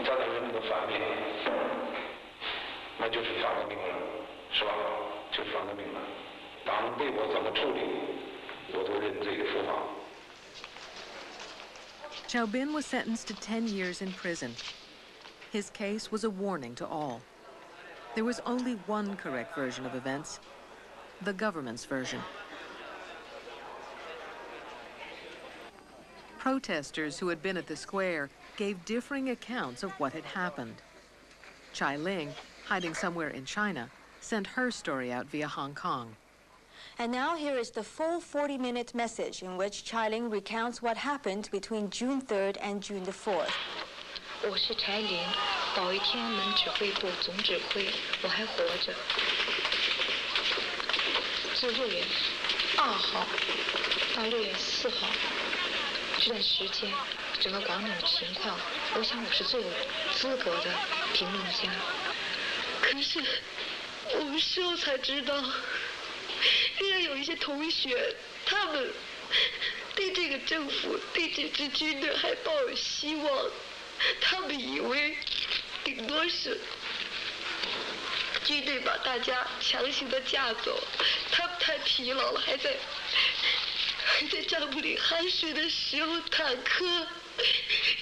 遭到人们的反面，那就是反革命了，是吧？就是反革命了。党对我怎么处理，我都认罪伏法。 Xiaobin was sentenced to 10 years in prison. His case was a warning to all. There was only one correct version of events, the government's version. Protesters who had been at the square gave differing accounts of what had happened. Chai Ling, hiding somewhere in China, sent her story out via Hong Kong. And now here is the full 40-minute message in which Chai Ling recounts what happened between June 3rd and June the 4th. 我是柴玲，保卫天安门指挥部总指挥，我还活着。自6月2号到6月4号这段时间，整个广场的情况，我想我是最有资格的评论家。可是我们事后才知道，竟然有一些同学，他们对这个政府、对这支军队还抱有希望。 他们以为顶多是军队把大家强行的架走，他们太疲劳了，还在帐篷里酣睡的时候，坦克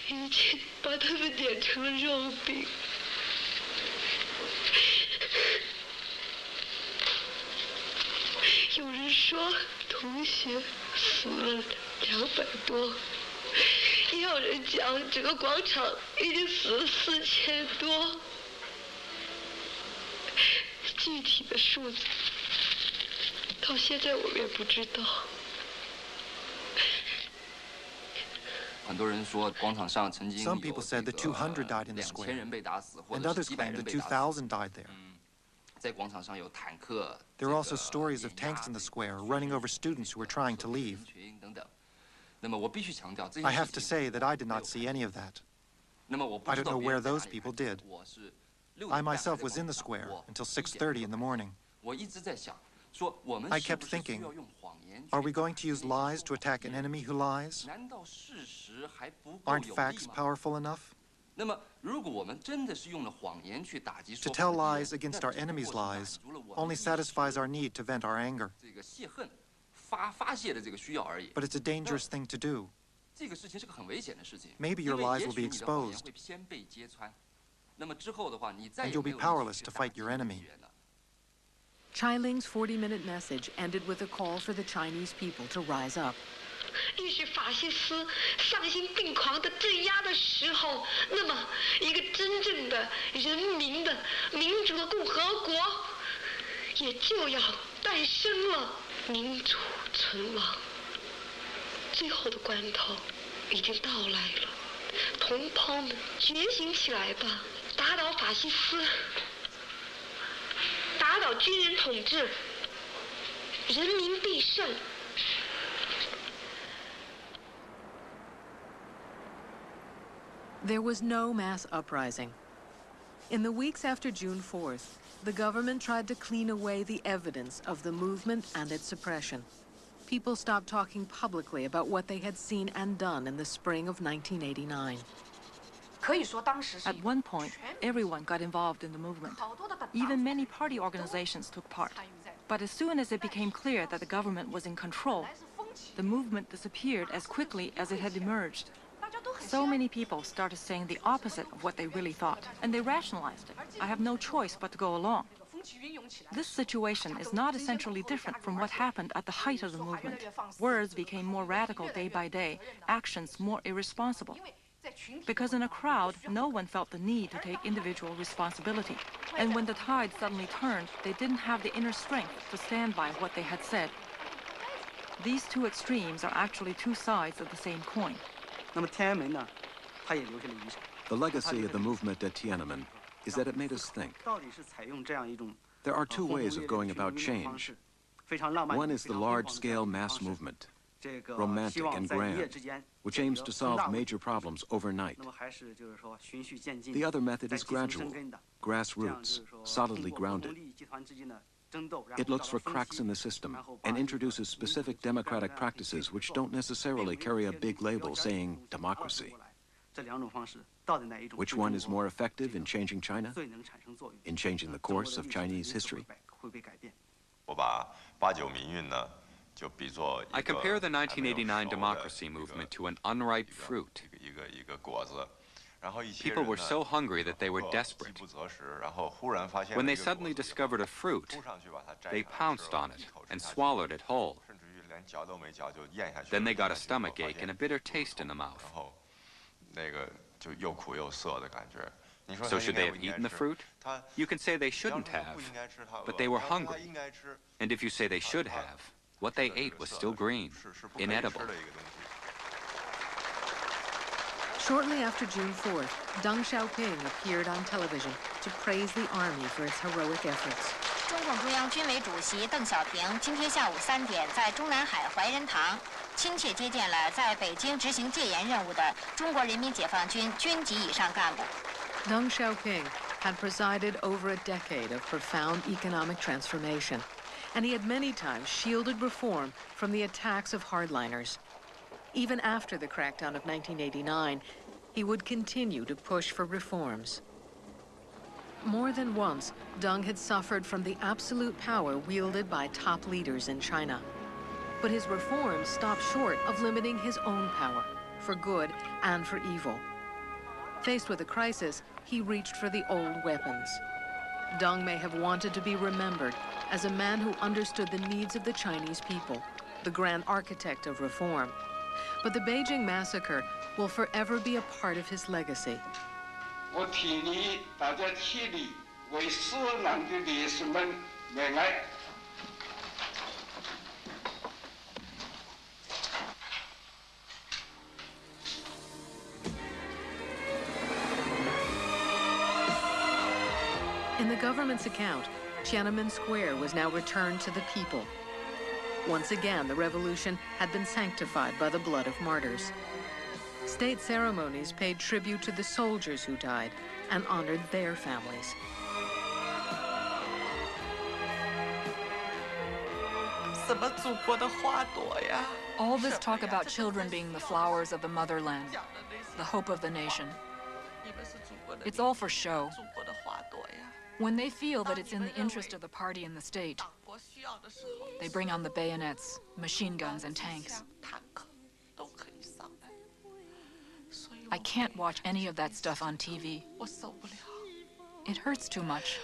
已经把他们碾成了肉饼。有人说同学死了200多。 也有人讲，整个广场已经死了4000多。具体的数字，到现在我们也不知道。Some people said that 200 died in the square, and others claimed that 2,000 died there. There are also stories of tanks in the square running over students who were trying to leave. I have to say that I did not see any of that. I don't know where those people did. I myself was in the square until 6:30 in the morning. I kept thinking, are we going to use lies to attack an enemy who lies? Aren't facts powerful enough? To tell lies against our enemy's lies only satisfies our need to vent our anger. But it's a dangerous thing to do. Maybe your lies will be exposed, and you'll be powerless to fight your enemy. Chai Ling's 40-minute message ended with a call for the Chinese people to rise up. 越是法西斯丧心病狂的镇压的时候，那么一个真正的人民的民主的共和国也就要诞生了。民主存亡，最后的关头已经到来了。同胞们，觉醒起来吧！打倒法西斯，打倒军人统治，人民必胜。 There was no mass uprising. In the weeks after June 4th, the government tried to clean away the evidence of the movement and its suppression. People stopped talking publicly about what they had seen and done in the spring of 1989. At one point, everyone got involved in the movement. Even many party organizations took part. But as soon as it became clear that the government was in control, the movement disappeared as quickly as it had emerged. So many people started saying the opposite of what they really thought, and they rationalized it. I have no choice but to go along. This situation is not essentially different from what happened at the height of the movement. Words became more radical day by day, actions more irresponsible. Because in a crowd, no one felt the need to take individual responsibility. And when the tide suddenly turned, they didn't have the inner strength to stand by what they had said. These two extremes are actually two sides of the same coin. The legacy of the movement at Tiananmen is that it made us think. There are two ways of going about change. One is the large-scale mass movement, romantic and grand, which aims to solve major problems overnight. The other method is gradual, grassroots, solidly grounded. It looks for cracks in the system and introduces specific democratic practices which don't necessarily carry a big label saying democracy. Which one is more effective in changing China? In changing the course of Chinese history? I compare the 1989 democracy movement to an unripe fruit. People were so hungry that they were desperate. When they suddenly discovered a fruit, they pounced on it and swallowed it whole. Then they got a stomachache and a bitter taste in the mouth. So should they have eaten the fruit? You can say they shouldn't have, but they were hungry. And if you say they should have, what they ate was still green, inedible. Shortly after June 4th, Deng Xiaoping appeared on television to praise the army for its heroic efforts. 中共中央军委主席邓小平今天下午3点在中南海怀仁堂亲切接见了在北京执行戒严任务的中国人民解放军军级以上干部。 Deng Xiaoping had presided over a decade of profound economic transformation, and he had many times shielded reform from the attacks of hardliners. Even after the crackdown of 1989, he would continue to push for reforms. More than once, Deng had suffered from the absolute power wielded by top leaders in China. But his reforms stopped short of limiting his own power, for good and for evil. Faced with a crisis, he reached for the old weapons. Deng may have wanted to be remembered as a man who understood the needs of the Chinese people, the grand architect of reform. But the Beijing massacre will forever be a part of his legacy. 我提议大家起立，为死难的烈士们默哀。 In the government's account, Tiananmen Square was now returned to the people. Once again, the revolution had been sanctified by the blood of martyrs. State ceremonies paid tribute to the soldiers who died and honored their families. All this talk about children being the flowers of the motherland, the hope of the nation. It's all for show. When they feel that it's in the interest of the party and the state, they bring on the bayonets, machine guns, and tanks. I can't watch any of that stuff on TV. It hurts too much.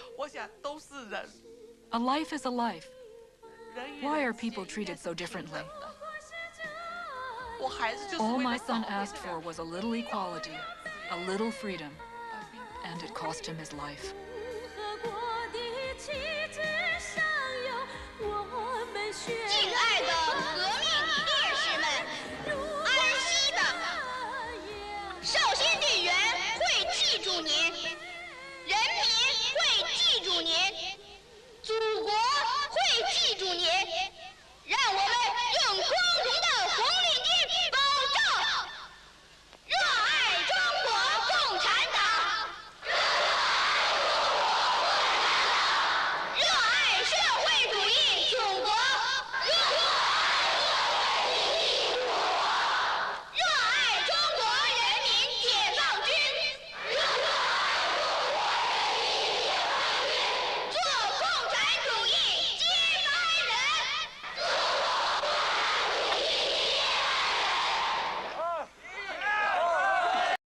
A life is a life. Why are people treated so differently? All my son asked for was a little equality, a little freedom, and it cost him his life. 和国的情。